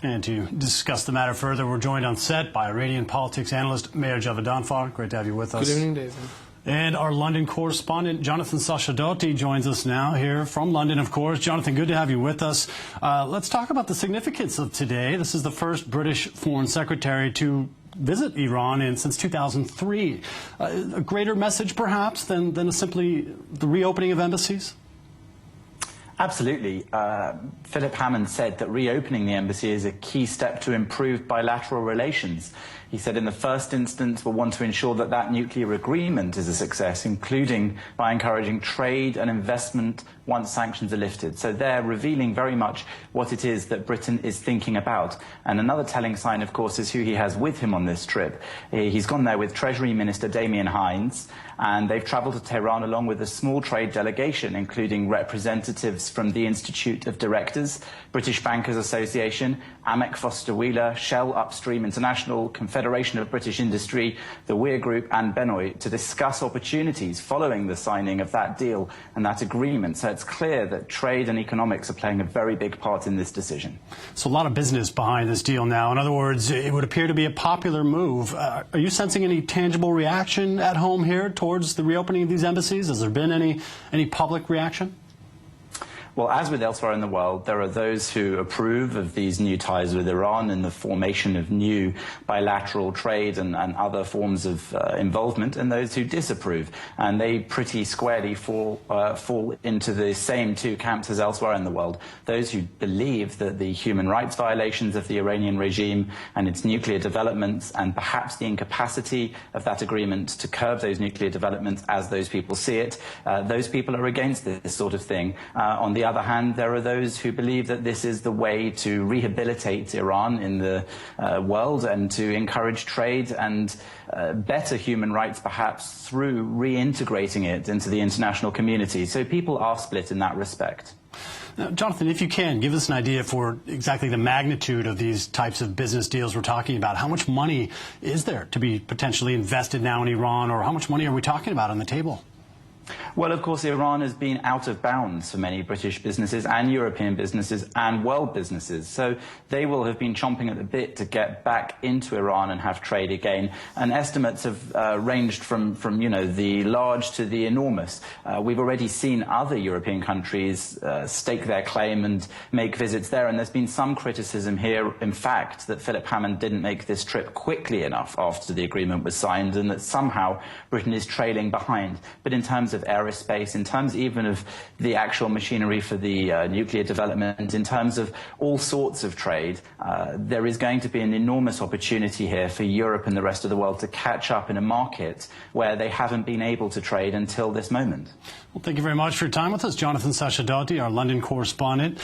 And to discuss the matter further, we're joined on set by Iranian politics analyst Meir Javedanfar. Great to have you with us. Good evening, David. And our London correspondent, Jonathan Sacerdoti, joins us now here from London, of course. Jonathan, good to have you with us. Let's talk about the significance of today. This is the first British foreign secretary to visit Iran since 2003. A greater message, perhaps, than simply the reopening of embassies? Absolutely. Philip Hammond said that reopening the embassy is a key step to improve bilateral relations. He said in the first instance we'll want to ensure that that nuclear agreement is a success, including by encouraging trade and investment once sanctions are lifted. So they're revealing very much what it is that Britain is thinking about. And another telling sign, of course, is who he has with him on this trip. He's gone there with Treasury Minister Damien Hines, and they've travelled to Tehran along with a small trade delegation, including representatives from the Institute of Directors, British Bankers Association, Amec Foster Wheeler, Shell Upstream International, Confederation of British Industry, the Weir Group and Benoit, to discuss opportunities following the signing of that deal and that agreement. So it's clear that trade and economics are playing a very big part in this decision. So a lot of business behind this deal now. In other words, it would appear to be a popular move. Are you sensing any tangible reaction at home here towards the reopening of these embassies? Has there been any public reaction? Well, as with elsewhere in the world, there are those who approve of these new ties with Iran and the formation of new bilateral trade and other forms of involvement, and those who disapprove. And they pretty squarely fall into the same two camps as elsewhere in the world. Those who believe that the human rights violations of the Iranian regime and its nuclear developments, and perhaps the incapacity of that agreement to curb those nuclear developments as those people see it, those people are against this sort of thing. On the other hand, there are those who believe that this is the way to rehabilitate Iran in the world and to encourage trade and better human rights, perhaps through reintegrating it into the international community. So people are split in that respect. Now, Jonathan, if you can, give us an idea for exactly the magnitude of these types of business deals we're talking about. How much money is there to be potentially invested now in Iran, or how much money are we talking about on the table? Well, of course, Iran has been out of bounds for many British businesses and European businesses and world businesses. So they will have been chomping at the bit to get back into Iran and have trade again. And estimates have ranged from the large to the enormous. We've already seen other European countries stake their claim and make visits there. And there's been some criticism here, in fact, that Philip Hammond didn't make this trip quickly enough after the agreement was signed, and that somehow Britain is trailing behind. But in terms of aerospace, in terms even of the actual machinery for the nuclear development, in terms of all sorts of trade, there is going to be an enormous opportunity here for Europe and the rest of the world to catch up in a market where they haven't been able to trade until this moment. Well, thank you very much for your time with us, Jonathan Sacerdoti, our London correspondent.